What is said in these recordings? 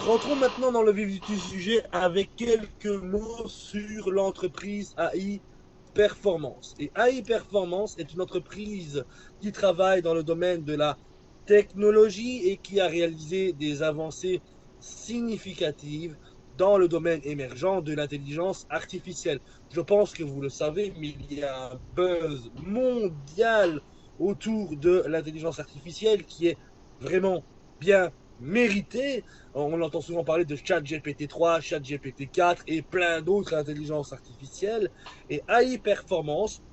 Rentrons maintenant dans le vif du sujet avec quelques mots sur l'entreprise AI Performance. Et AI Performance est une entreprise qui travaille dans le domaine de la technologie et qui a réalisé des avancées significatives dans le domaine émergent de l'intelligence artificielle. Je pense que vous le savez, mais il y a un buzz mondial autour de l'intelligence artificielle qui est vraiment bien mérité. On entend souvent parler de ChatGPT 3, ChatGPT 4 et plein d'autres intelligences artificielles. Et AI Performance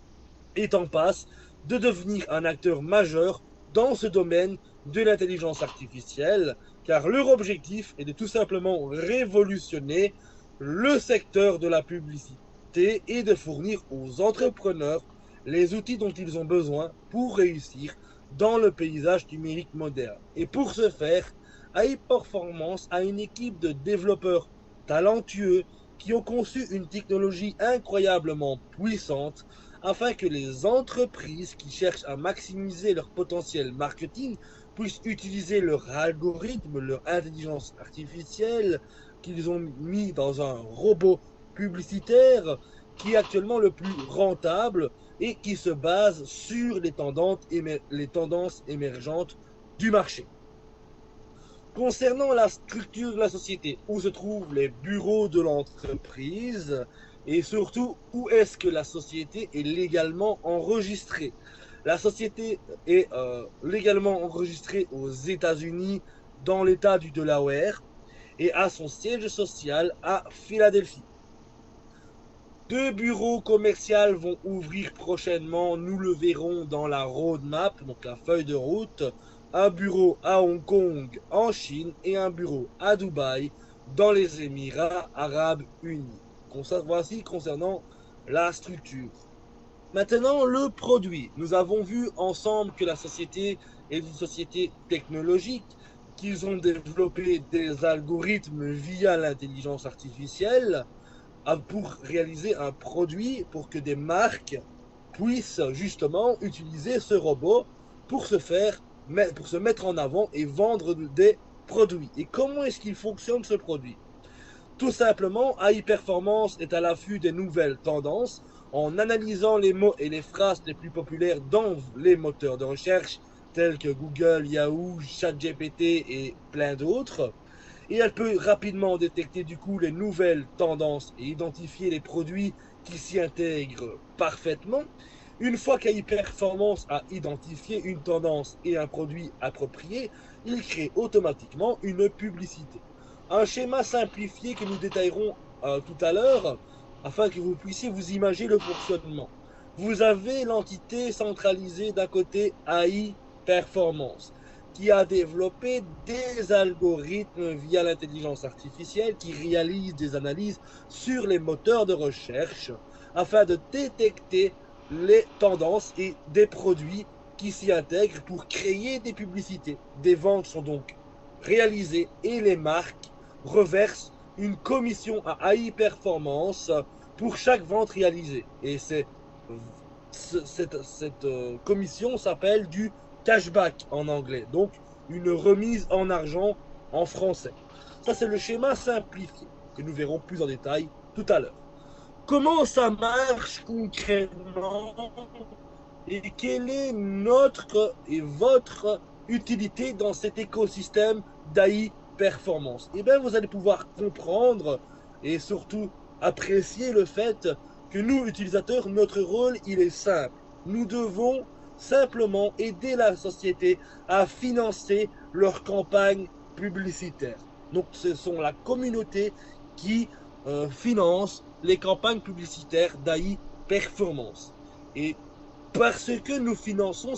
est en passe de devenir un acteur majeur dans ce domaine de l'intelligence artificielle, car leur objectif est de tout simplement révolutionner le secteur de la publicité et de fournir aux entrepreneurs les outils dont ils ont besoin pour réussir dans le paysage numérique moderne. Et pour ce faire, AI Performance a une équipe de développeurs talentueux qui ont conçu une technologie incroyablement puissante afin que les entreprises qui cherchent à maximiser leur potentiel marketing puissent utiliser leur algorithme, leur intelligence artificielle qu'ils ont mis dans un robot publicitaire qui est actuellement le plus rentable et qui se base sur les tendances émergentes du marché. Concernant la structure de la société, où se trouvent les bureaux de l'entreprise et surtout où est-ce que la société est légalement enregistrée. La société est légalement enregistrée aux États-Unis dans l'État du Delaware et a son siège social à Philadelphie. Deux bureaux commerciaux vont ouvrir prochainement, nous le verrons dans la roadmap, donc la feuille de route. Un bureau à Hong Kong en Chine et un bureau à Dubaï dans les Émirats arabes unis. Voici concernant la structure. Maintenant, le produit. Nous avons vu ensemble que la société est une société technologique, qu'ils ont développé des algorithmes via l'intelligence artificielle pour réaliser un produit pour que des marques puissent justement utiliser ce robot pour pour se mettre en avant et vendre des produits. Et comment est-ce qu'il fonctionne ce produit? Tout simplement, AI Performance est à l'affût des nouvelles tendances en analysant les mots et les phrases les plus populaires dans les moteurs de recherche tels que Google, Yahoo, ChatGPT et plein d'autres. Et elle peut rapidement détecter du coup les nouvelles tendances et identifier les produits qui s'y intègrent parfaitement. Une fois qu'AI Performance a identifié une tendance et un produit approprié, il crée automatiquement une publicité. Un schéma simplifié que nous détaillerons tout à l'heure afin que vous puissiez vous imaginer le fonctionnement. Vous avez l'entité centralisée d'un côté AI Performance qui a développé des algorithmes via l'intelligence artificielle qui réalisent des analyses sur les moteurs de recherche afin de détecter les tendances et des produits qui s'y intègrent pour créer des publicités. Des ventes sont donc réalisées et les marques reversent une commission à AI Performance pour chaque vente réalisée. Et cette commission s'appelle du cashback en anglais, donc une remise en argent en français. Ça, c'est le schéma simplifié que nous verrons plus en détail tout à l'heure. Comment ça marche concrètement et quelle est notre et votre utilité dans cet écosystème d'AI Performance? Eh bien, vous allez pouvoir comprendre et surtout apprécier le fait que nous, utilisateurs, notre rôle, il est simple. Nous devons simplement aider la société à financer leur campagne publicitaire. Donc, ce sont la communauté qui finance les campagnes publicitaires d'AI Performance. Et parce que nous finançons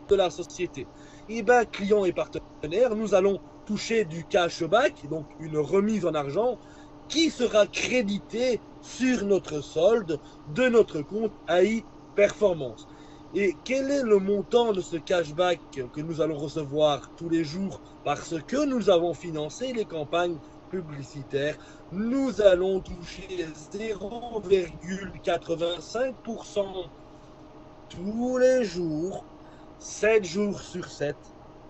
de la société, et bien, clients et partenaires, nous allons toucher du cashback, donc une remise en argent, qui sera crédité sur notre solde de notre compte AI Performance. Et quel est le montant de ce cashback que nous allons recevoir tous les jours parce que nous avons financé les campagnes publicitaires? Nous allons toucher 0,85% tous les jours 7 jours sur 7,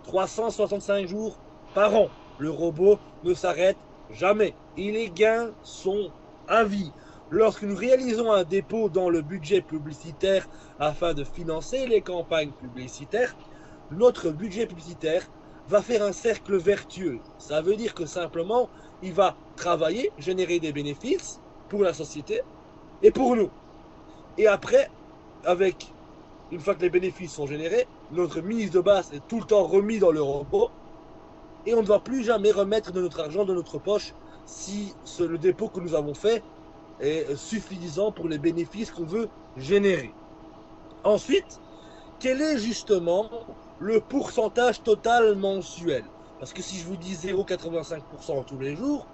365 jours par an. Le robot ne s'arrête jamais et les gains sont à vie. Lorsque nous réalisons un dépôt dans le budget publicitaire afin de financer les campagnes publicitaires, notre budget publicitaire va faire un cercle vertueux. Ça veut dire que simplement, il va travailler, générer des bénéfices pour la société et pour nous. Et après, une fois que les bénéfices sont générés, notre mise de base est tout le temps remis dans le robot et on ne va plus jamais remettre de notre argent de notre poche si le dépôt que nous avons fait est suffisant pour les bénéfices qu'on veut générer. Ensuite, quel est justement le pourcentage total mensuel? Parce que si je vous dis 0,85% tous les jours,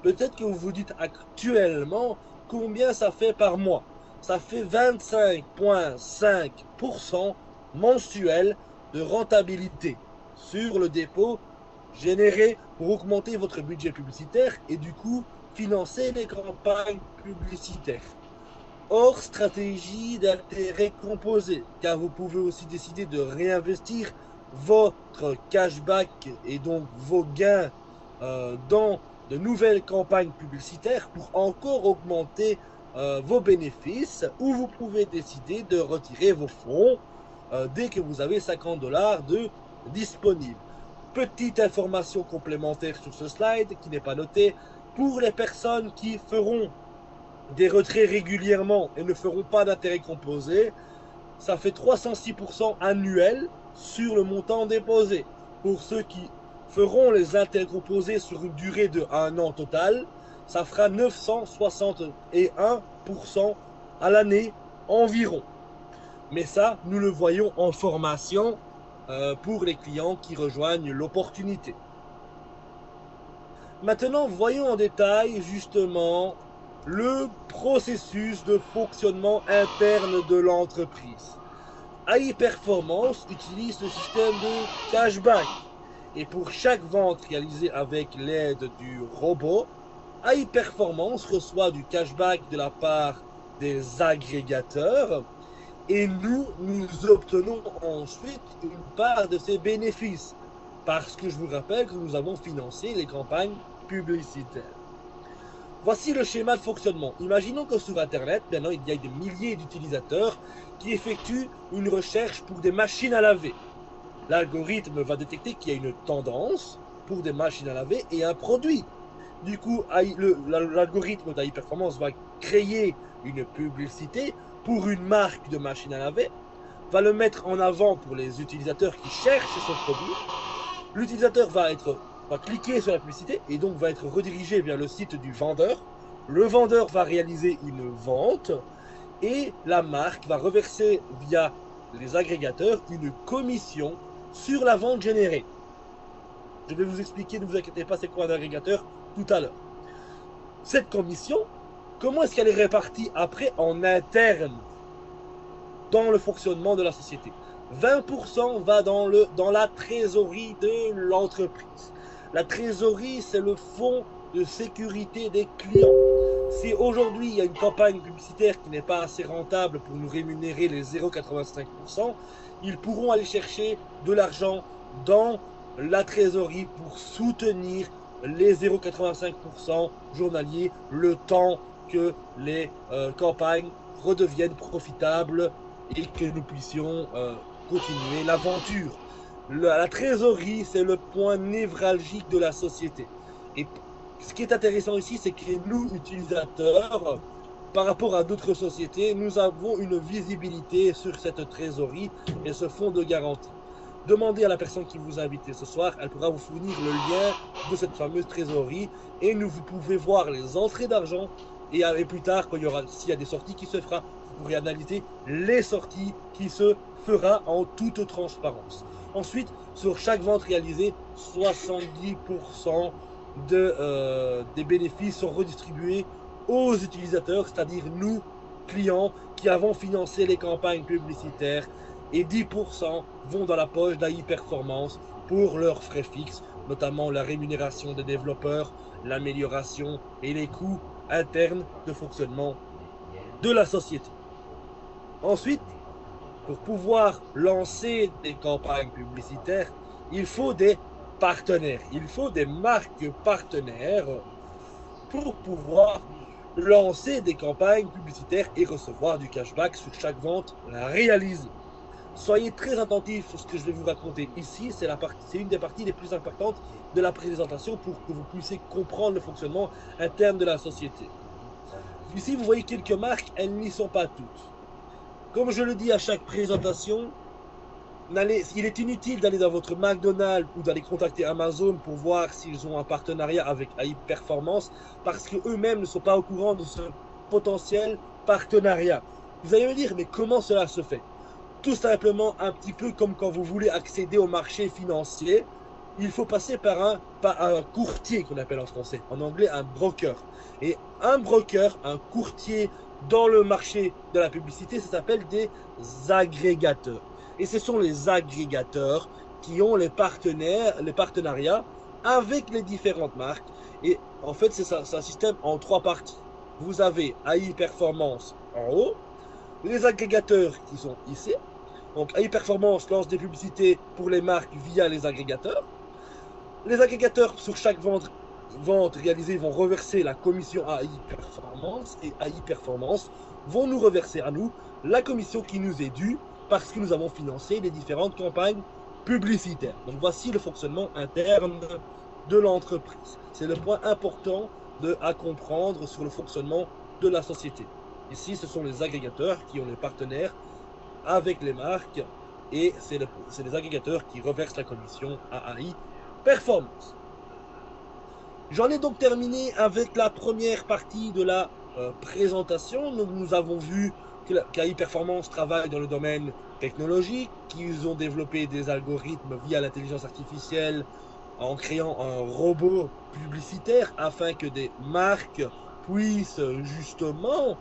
peut-être que vous vous dites actuellement combien ça fait par mois. Ça fait 25,5% mensuel de rentabilité sur le dépôt généré pour augmenter votre budget publicitaire et du coup financer les campagnes publicitaires. Hors stratégie d'intérêt composé, car vous pouvez aussi décider de réinvestir votre cashback et donc vos gains dans de nouvelles campagnes publicitaires pour encore augmenter vos bénéfices, ou vous pouvez décider de retirer vos fonds dès que vous avez 50 $ de disponibles. Petite information complémentaire sur ce slide qui n'est pas notée, pour les personnes qui feront des retraits régulièrement et ne feront pas d'intérêt composé, ça fait 306% annuel sur le montant déposé. Pour ceux qui feront les intérêts composés sur une durée de 1 an total, ça fera 961% à l'année environ. Mais ça, nous le voyons en formation pour les clients qui rejoignent l'opportunité. Maintenant, voyons en détail justement le processus de fonctionnement interne de l'entreprise. AI Performance utilise le système de cashback et pour chaque vente réalisée avec l'aide du robot, AI Performance reçoit du cashback de la part des agrégateurs et nous obtenons ensuite une part de ces bénéfices parce que je vous rappelle que nous avons financé les campagnes publicitaires. Voici le schéma de fonctionnement. Imaginons que sur Internet, maintenant, il y a des milliers d'utilisateurs qui effectuent une recherche pour des machines à laver. L'algorithme va détecter qu'il y a une tendance pour des machines à laver et un produit. Du coup, l'algorithme d'AI Performance va créer une publicité pour une marque de machine à laver, va le mettre en avant pour les utilisateurs qui cherchent ce produit. L'utilisateur va cliquer sur la publicité et donc va être redirigé vers le site du vendeur. Le vendeur va réaliser une vente et la marque va reverser via les agrégateurs une commission sur la vente générée. Je vais vous expliquer, ne vous inquiétez pas, c'est quoi un agrégateur tout à l'heure. Cette commission, comment est-ce qu'elle est répartie après en interne dans le fonctionnement de la société? 20% va dans la trésorerie de l'entreprise. La trésorerie, c'est le fonds de sécurité des clients. Si aujourd'hui, il y a une campagne publicitaire qui n'est pas assez rentable pour nous rémunérer les 0,85%, ils pourront aller chercher de l'argent dans la trésorerie pour soutenir les 0,85% journaliers le temps que les campagnes redeviennent profitables et que nous puissions continuer l'aventure. La trésorerie, c'est le point névralgique de la société. Et ce qui est intéressant ici, c'est que nous, utilisateurs, par rapport à d'autres sociétés, nous avons une visibilité sur cette trésorerie et ce fonds de garantie. Demandez à la personne qui vous a invité ce soir, elle pourra vous fournir le lien de cette fameuse trésorerie et vous pouvez voir les entrées d'argent et plus tard, s'il y a des sorties qui se fera, vous pourrez analyser les sorties qui se fera en toute transparence. Ensuite, sur chaque vente réalisée, 70% des bénéfices sont redistribués aux utilisateurs, c'est-à-dire nous, clients, qui avons financé les campagnes publicitaires, et 10% vont dans la poche d'AI Performance pour leurs frais fixes, notamment la rémunération des développeurs, l'amélioration et les coûts internes de fonctionnement de la société. Ensuite, pour pouvoir lancer des campagnes publicitaires, il faut des partenaires, il faut des marques partenaires pour pouvoir lancer des campagnes publicitaires et recevoir du cashback sur chaque vente réalisée. Soyez très attentifs sur ce que je vais vous raconter ici, c'est une des parties les plus importantes de la présentation pour que vous puissiez comprendre le fonctionnement interne de la société. Ici, vous voyez quelques marques, elles n'y sont pas toutes. Comme je le dis à chaque présentation, il est inutile d'aller dans votre McDonald's ou d'aller contacter Amazon pour voir s'ils ont un partenariat avec AI Performance parce qu'eux-mêmes ne sont pas au courant de ce potentiel partenariat. Vous allez me dire, mais comment cela se fait? Tout simplement un petit peu comme quand vous voulez accéder au marché financier, il faut passer par un courtier qu'on appelle en français, en anglais un broker. Et un broker, un courtier dans le marché de la publicité, ça s'appelle des agrégateurs. Et ce sont les agrégateurs qui ont les partenariats avec les différentes marques. Et en fait, c'est un système en trois parties. Vous avez AI Performance en haut, les agrégateurs qui sont ici. Donc AI Performance lance des publicités pour les marques via les agrégateurs. Les agrégateurs, sur chaque vente réalisée, vont reverser la commission à AI Performance et AI Performance vont nous reverser à nous la commission qui nous est due parce que nous avons financé les différentes campagnes publicitaires. Donc voici le fonctionnement interne de l'entreprise. C'est le point important à comprendre sur le fonctionnement de la société. Ici, ce sont les agrégateurs qui ont les partenaires avec les marques et c'est les agrégateurs qui reversent la commission à AI Performance. J'en ai donc terminé avec la première partie de la présentation. Nous avons vu qu'AI Performance travaille dans le domaine technologique, qu'ils ont développé des algorithmes via l'intelligence artificielle en créant un robot publicitaire afin que des marques puissent justement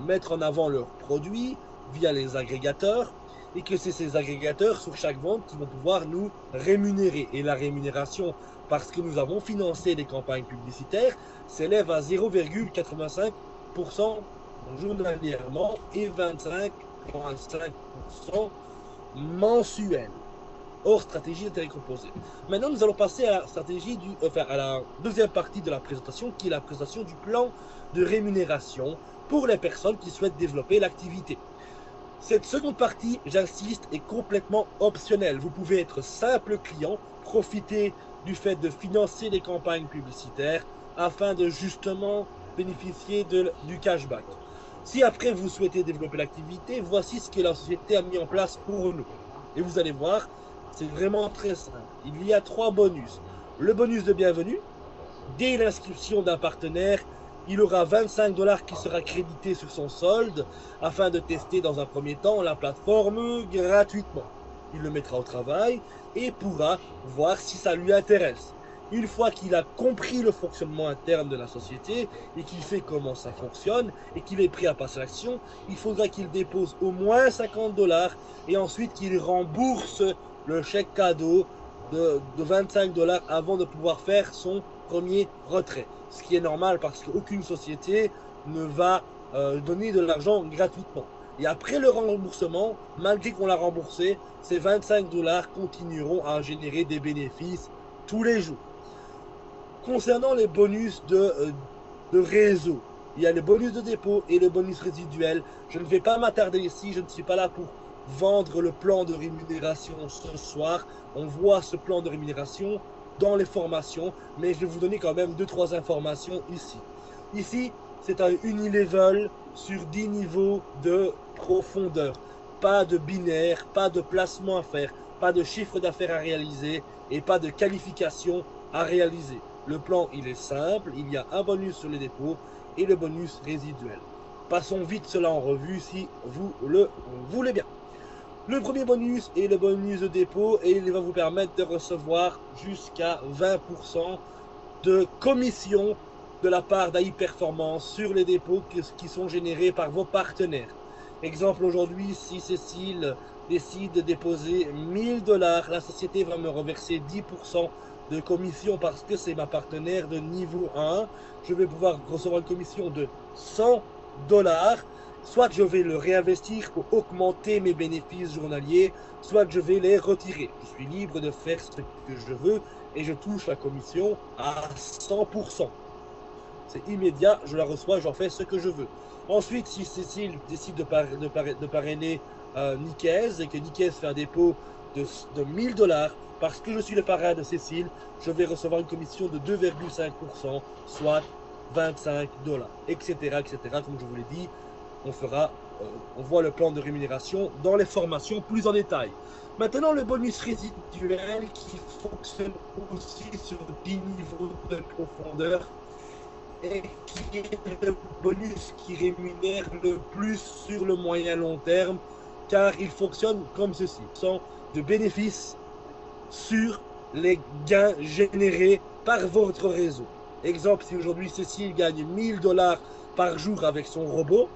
mettre en avant leurs produits via les agrégateurs et que c'est ces agrégateurs sur chaque vente qui vont pouvoir nous rémunérer. Et la rémunération, parce que nous avons financé des campagnes publicitaires, s'élève à 0,85% journalièrement et 25,5% mensuel, hors stratégie d'intérêt composé. Maintenant, nous allons passer à la stratégie à la deuxième partie de la présentation, qui est la présentation du plan de rémunération pour les personnes qui souhaitent développer l'activité. Cette seconde partie, j'insiste, est complètement optionnelle. Vous pouvez être simple client, profiter du fait de financer des campagnes publicitaires afin de justement bénéficier du cashback. Si après vous souhaitez développer l'activité, voici ce que la société a mis en place pour nous. Et vous allez voir, c'est vraiment très simple. Il y a 3 bonus. Le bonus de bienvenue, dès l'inscription d'un partenaire, il aura 25 $ qui sera crédité sur son solde afin de tester dans un premier temps la plateforme gratuitement. Il le mettra au travail et pourra voir si ça lui intéresse. Une fois qu'il a compris le fonctionnement interne de la société et qu'il sait comment ça fonctionne et qu'il est prêt à passer à l'action, il faudra qu'il dépose au moins 50 $ et ensuite qu'il rembourse le chèque cadeau de 25 $ avant de pouvoir faire son premier retrait. Ce qui est normal parce qu'aucune société ne va donner de l'argent gratuitement. Et après le remboursement, malgré qu'on l'a remboursé, ces 25 $ continueront à générer des bénéfices tous les jours. Concernant les bonus de réseau, il y a le bonus de dépôt et le bonus résiduel. Je ne vais pas m'attarder ici, je ne suis pas là pour vendre le plan de rémunération ce soir. On voit ce plan de rémunération dans les formations, mais je vais vous donner quand même 2-3 informations ici. Ici, c'est un unilevel sur 10 niveaux de profondeur. Pas de binaire, pas de placement à faire, pas de chiffre d'affaires à réaliser et pas de qualification à réaliser. Le plan, il est simple, il y a un bonus sur les dépôts et le bonus résiduel. Passons vite cela en revue si vous le voulez bien. Le premier bonus est le bonus de dépôt et il va vous permettre de recevoir jusqu'à 20% de commission de la part d'AI Performance sur les dépôts qui sont générés par vos partenaires. Exemple, aujourd'hui, si Cécile décide de déposer 1000 $, la société va me reverser 10% de commission parce que c'est ma partenaire de niveau 1. Je vais pouvoir recevoir une commission de 100 $ soit je vais le réinvestir pour augmenter mes bénéfices journaliers, soit je vais les retirer. Je suis libre de faire ce que je veux et je touche la commission à 100%. C'est immédiat, je la reçois, j'en fais ce que je veux. Ensuite, si Cécile décide de parrainer Nicaise et que Nicaise fait un dépôt de 1000 dollars, parce que je suis le parrain de Cécile, je vais recevoir une commission de 2,5%, soit 25 dollars, etc., etc. Comme je vous l'ai dit, on voit le plan de rémunération dans les formations plus en détail. Maintenant, le bonus résiduel qui fonctionne aussi sur 10 niveaux de profondeur et qui est le bonus qui rémunère le plus sur le moyen long terme, car il fonctionne comme ceci, sans de bénéfices sur les gains générés par votre réseau. Exemple, si aujourd'hui Cécile gagne 1000 dollars par jour avec son robot,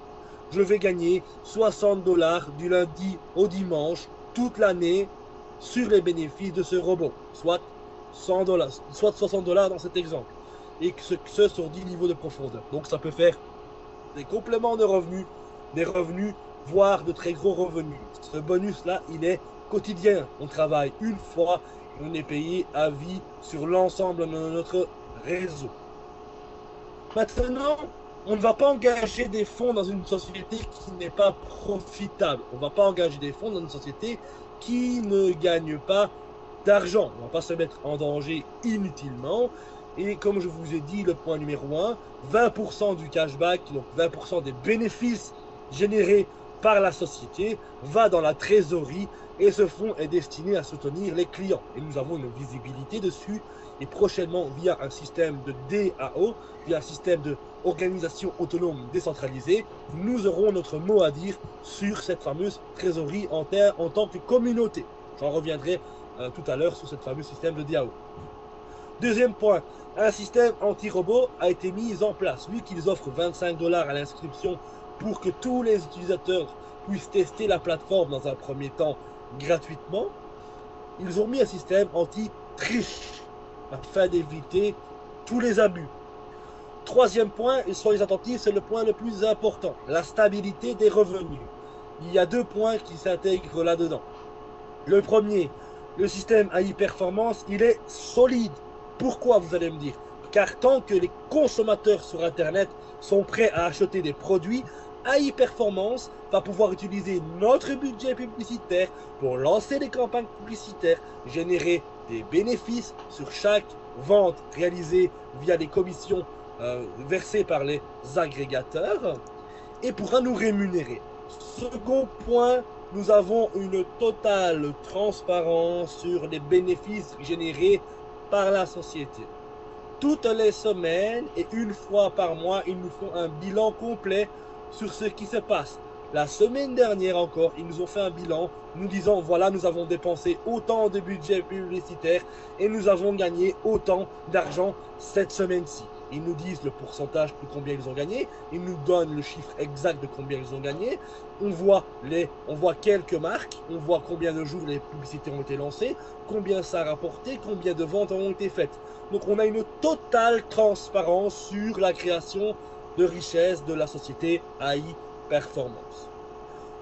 je vais gagner 60 dollars du lundi au dimanche toute l'année sur les bénéfices de ce robot, soit 100 dollars, soit 60 dollars dans cet exemple, et que ce sur 10 niveaux de profondeur. Donc ça peut faire des compléments de revenus, des revenus, voire de très gros revenus. Ce bonus-là, il est quotidien. On travaille une fois, on est payé à vie sur l'ensemble de notre réseau. Maintenant, on ne va pas engager des fonds dans une société qui n'est pas profitable. On ne va pas engager des fonds dans une société qui ne gagne pas d'argent. On ne va pas se mettre en danger inutilement. Et comme je vous ai dit, le point numéro 1, 20% du cashback, donc 20% des bénéfices générés par la société, va dans la trésorerie et ce fonds est destiné à soutenir les clients. Et nous avons une visibilité dessus et prochainement via un système de DAO, via un système d'organisation autonome décentralisée, nous aurons notre mot à dire sur cette fameuse trésorerie en tant que communauté. J'en reviendrai tout à l'heure sur ce fameux système de DAO. Deuxième point, un système anti-robot a été mis en place. Vu qu'ils offrent 25 dollars à l'inscription pour que tous les utilisateurs puissent tester la plateforme dans un premier temps gratuitement, ils ont mis un système anti-triche afin d'éviter tous les abus. Troisième point, et soyez attentifs, c'est le point le plus important, la stabilité des revenus. Il y a deux points qui s'intègrent là-dedans. Le premier, le système AI Performance, il est solide. Pourquoi, vous allez me dire? Car tant que les consommateurs sur Internet sont prêts à acheter des produits, AI Performance va pouvoir utiliser notre budget publicitaire pour lancer des campagnes publicitaires, générer des bénéfices sur chaque vente réalisée via des commissions versées par les agrégateurs et pourra nous rémunérer. Second point, nous avons une totale transparence sur les bénéfices générés par la société. Toutes les semaines et une fois par mois, ils nous font un bilan complet sur ce qui se passe. La semaine dernière encore, ils nous ont fait un bilan nous disant voilà, nous avons dépensé autant de budget publicitaire et nous avons gagné autant d'argent cette semaine-ci. Ils nous disent le pourcentage de combien ils ont gagné, ils nous donnent le chiffre exact de combien ils ont gagné, on voit quelques marques, on voit combien de jours les publicités ont été lancées, combien ça a rapporté, combien de ventes ont été faites. Donc on a une totale transparence sur la création de richesse de la société AI Performance.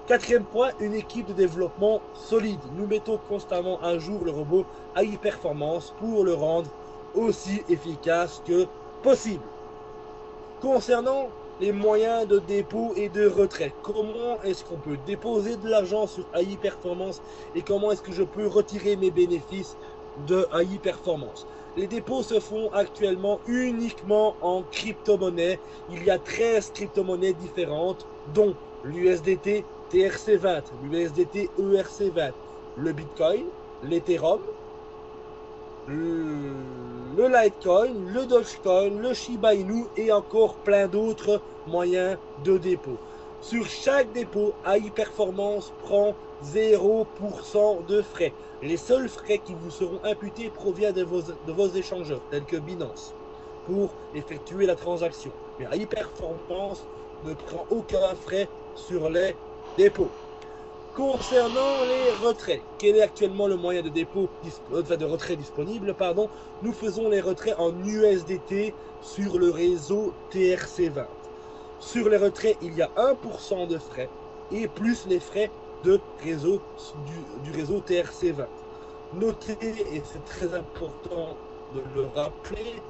Quatrième point, une équipe de développement solide. Nous mettons constamment à jour le robot AI Performance pour le rendre aussi efficace que possible. Concernant les moyens de dépôt et de retrait, comment est-ce qu'on peut déposer de l'argent sur AI Performance et comment est-ce que je peux retirer mes bénéfices de AI Performance? Les dépôts se font actuellement uniquement en crypto-monnaie. Il y a 13 crypto-monnaies différentes, dont l'USDT TRC20, l'USDT ERC20, le Bitcoin, l'Ethereum, le Litecoin, le Dogecoin, le Shiba Inu et encore plein d'autres moyens de dépôt. Sur chaque dépôt, AI Performance prend 0% de frais. Les seuls frais qui vous seront imputés proviennent de vos échangeurs, tels que Binance, pour effectuer la transaction. Mais AI Performance ne prend aucun frais sur les dépôts. Concernant les retraits, quel est actuellement le moyen de dépôt, de retrait disponible, pardon, nous faisons les retraits en USDT sur le réseau TRC20. Sur les retraits, il y a 1% de frais et plus les frais de réseau du réseau TRC20. Notez, et c'est très important de le rappeler,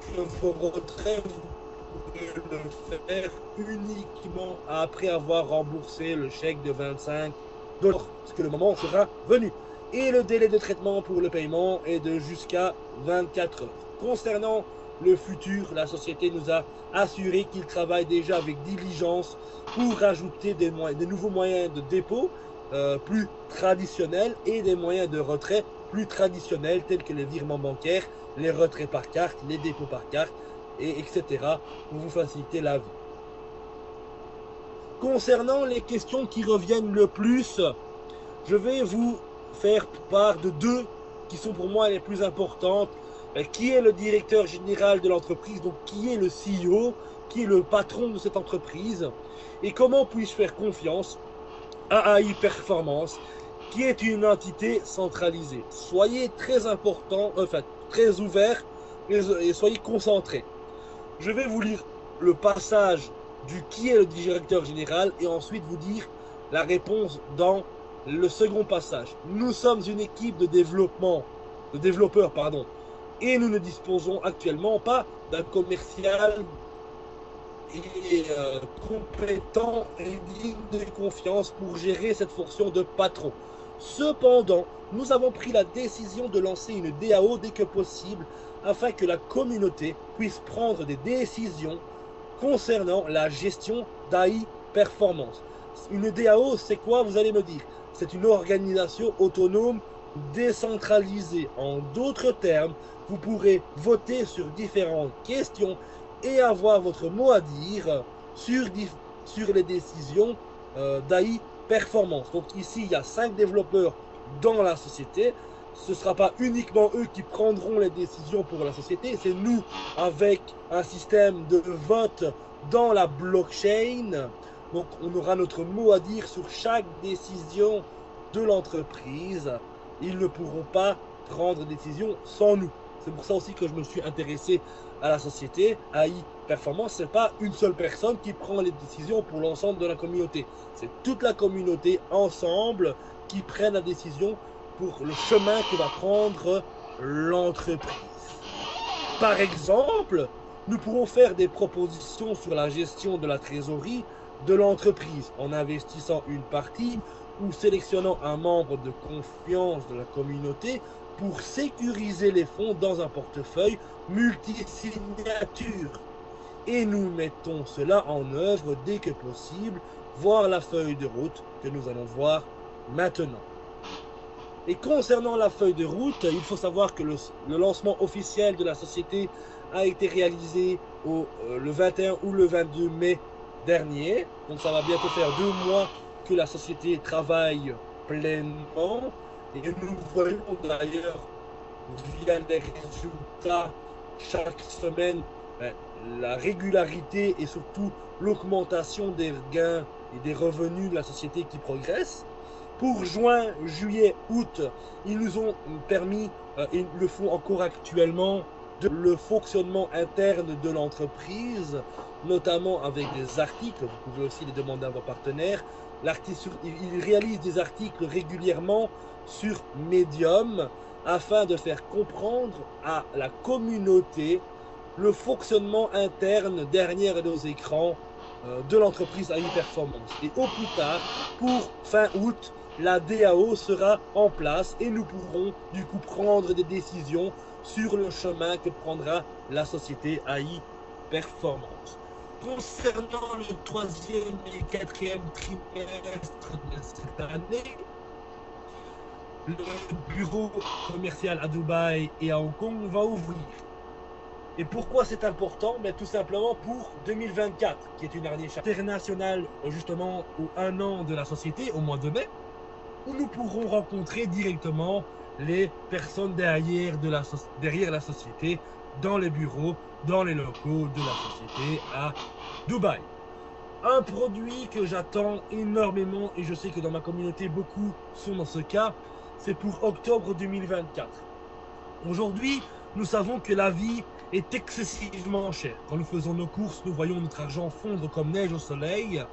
que vos retraits, vous pouvez le faire uniquement après avoir remboursé le chèque de 25 $, parce que le moment sera venu. Et le délai de traitement pour le paiement est de jusqu'à 24 heures. Concernant le futur, la société nous a assuré qu'il travaille déjà avec diligence pour ajouter des nouveaux moyens de dépôt plus traditionnels et des moyens de retrait plus traditionnels tels que les virements bancaires, les retraits par carte, les dépôts par carte, etc. pour vous faciliter la vie. Concernant les questions qui reviennent le plus, je vais vous faire part de deux qui sont pour moi les plus importantes. Qui est le directeur général de l'entreprise, donc qui est le CEO, qui est le patron de cette entreprise, et comment puis-je faire confiance à AI Performance, qui est une entité centralisée. Soyez très important, très ouvert et soyez concentrés. Je vais vous lire le passage du qui est le directeur général et ensuite vous dire la réponse dans le second passage. Nous sommes une équipe de développeurs, et nous ne disposons actuellement pas d'un commercial compétent et digne de confiance pour gérer cette fonction de patron. Cependant, nous avons pris la décision de lancer une DAO dès que possible afin que la communauté puisse prendre des décisions concernant la gestion d'AI Performance. Une DAO, c'est quoi, vous allez me dire? C'est une organisation autonome décentralisée. En d'autres termes, vous pourrez voter sur différentes questions et avoir votre mot à dire sur les décisions d'AI Performance. Donc ici, il y a 5 développeurs dans la société. Ce ne sera pas uniquement eux qui prendront les décisions pour la société, c'est nous avec un système de vote dans la blockchain. Donc on aura notre mot à dire sur chaque décision de l'entreprise. Ils ne pourront pas prendre des décisions sans nous. C'est pour ça aussi que je me suis intéressé à la société. AI Performance, ce n'est pas une seule personne qui prend les décisions pour l'ensemble de la communauté. C'est toute la communauté ensemble qui prenne la décision pour le chemin que va prendre l'entreprise. Par exemple, nous pourrons faire des propositions sur la gestion de la trésorerie de l'entreprise en investissant une partie ou sélectionnant un membre de confiance de la communauté pour sécuriser les fonds dans un portefeuille multisignature. Et nous mettons cela en œuvre dès que possible, voir la feuille de route que nous allons voir maintenant. Et concernant la feuille de route, il faut savoir que le lancement officiel de la société a été réalisé le 21 ou le 22 mai dernier. Donc ça va bientôt faire 2 mois que la société travaille pleinement. Et nous voyons d'ailleurs, via les résultats chaque semaine, la régularité et surtout l'augmentation des gains et des revenus de la société qui progresse. Pour juin, juillet, août, ils nous ont permis, et le font encore actuellement, le fonctionnement interne de l'entreprise, notamment avec des articles. Vous pouvez aussi les demander à vos partenaires. Ils réalisent des articles régulièrement sur Medium afin de faire comprendre à la communauté le fonctionnement interne derrière nos écrans de l'entreprise AI Performance. Et au plus tard, pour fin août, la DAO sera en place et nous pourrons du coup prendre des décisions sur le chemin que prendra la société AI Performance. Concernant le 3e et 4e trimestre de cette année, le bureau commercial à Dubaï et à Hong Kong va ouvrir. Et pourquoi c'est important? Tout simplement pour 2024, qui est une année internationale, justement au 1 an de la société, au mois de mai, où nous pourrons rencontrer directement les personnes derrière la société, dans les bureaux, dans les locaux de la société à Dubaï. Un produit que j'attends énormément, et je sais que dans ma communauté, beaucoup sont dans ce cas, c'est pour octobre 2024. Aujourd'hui, nous savons que la vie est excessivement cher. Quand nous faisons nos courses, nous voyons notre argent fondre comme neige au soleil.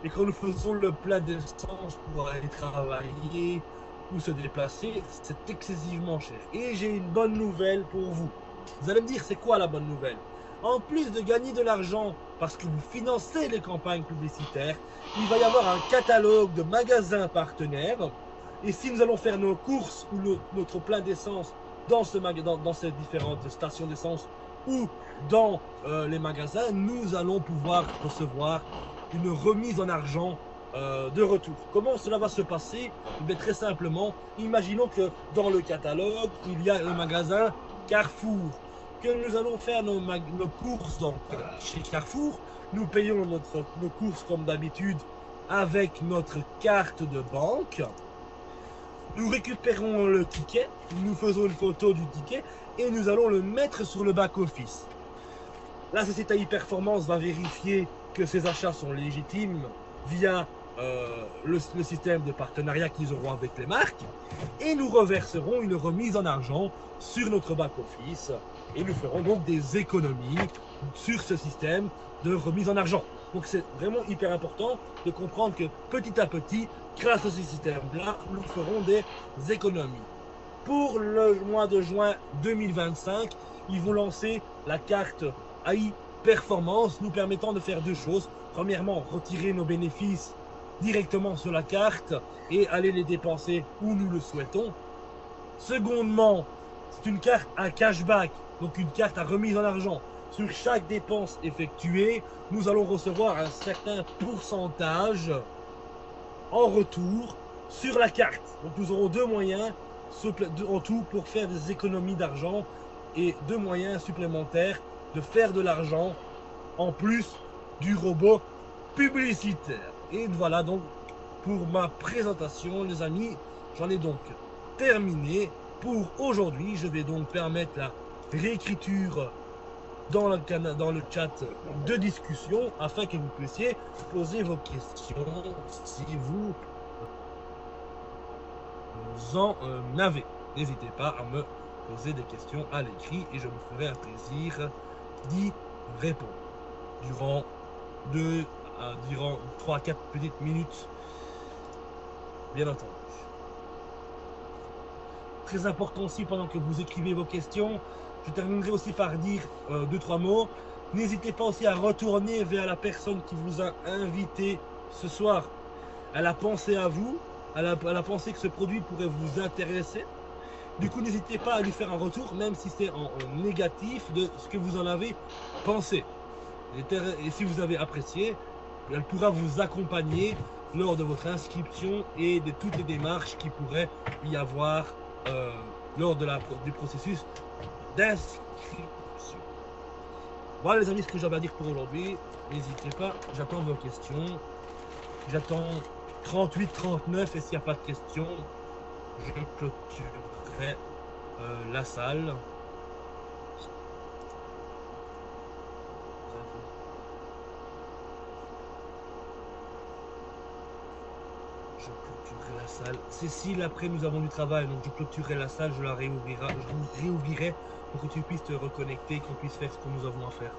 Et quand nous faisons le plein d'essence pour aller travailler ou se déplacer, c'est excessivement cher. Et j'ai une bonne nouvelle pour vous. Vous allez me dire, c'est quoi la bonne nouvelle? En plus de gagner de l'argent parce que vous financez les campagnes publicitaires, il va y avoir un catalogue de magasins partenaires. Et si nous allons faire nos courses ou notre plein d'essence dans ces différentes stations d'essence ou dans les magasins, nous allons pouvoir recevoir une remise en argent de retour. Comment cela va se passer? Très simplement, imaginons que dans le catalogue, il y a le magasin Carrefour, que nous allons faire nos courses chez Carrefour. Nous payons nos courses comme d'habitude avec notre carte de banque. Nous récupérons le ticket, nous faisons une photo du ticket et nous allons le mettre sur le back-office. La société e-performance va vérifier que ces achats sont légitimes via le système de partenariat qu'ils auront avec les marques et nous reverserons une remise en argent sur notre back-office et nous ferons donc des économies sur ce système de remise en argent. Donc c'est vraiment hyper important de comprendre que petit à petit, grâce à ce système-là, nous ferons des économies. Pour le mois de juin 2025, ils vont lancer la carte AI Performance, nous permettant de faire deux choses. Premièrement, retirer nos bénéfices directement sur la carte et aller les dépenser où nous le souhaitons. Secondement, c'est une carte à cashback, donc une carte à remise en argent. Sur chaque dépense effectuée, nous allons recevoir un certain pourcentage en retour sur la carte. Donc nous aurons deux moyens en tout pour faire des économies d'argent et deux moyens supplémentaires de faire de l'argent en plus du robot publicitaire. Et voilà donc pour ma présentation, les amis, j'en ai donc terminé pour aujourd'hui. Je vais donc permettre la réécriture dans le chat de discussion afin que vous puissiez poser vos questions si vous en avez. N'hésitez pas à me poser des questions à l'écrit et je me ferai un plaisir d'y répondre durant 3-4 petites minutes, bien entendu. Très important aussi, pendant que vous écrivez vos questions, je terminerai aussi par dire 2-3 mots. N'hésitez pas aussi à retourner vers la personne qui vous a invité ce soir. Elle a pensé à vous, elle a pensé que ce produit pourrait vous intéresser. Du coup, n'hésitez pas à lui faire un retour, même si c'est en négatif, de ce que vous en avez pensé. Et si vous avez apprécié, elle pourra vous accompagner lors de votre inscription et de toutes les démarches qui pourraient y avoir lors du processus d'inscription. Voilà les amis ce que j'avais à dire pour aujourd'hui. N'hésitez pas, j'attends vos questions. J'attends 38-39 et s'il n'y a pas de questions, je clôturerai la salle. Je clôturerai la salle. Cécile, après nous avons du travail, donc je clôturerai la salle, je la réouvrirai pour que tu puisses te reconnecter, qu'on puisse faire ce que nous avons à faire.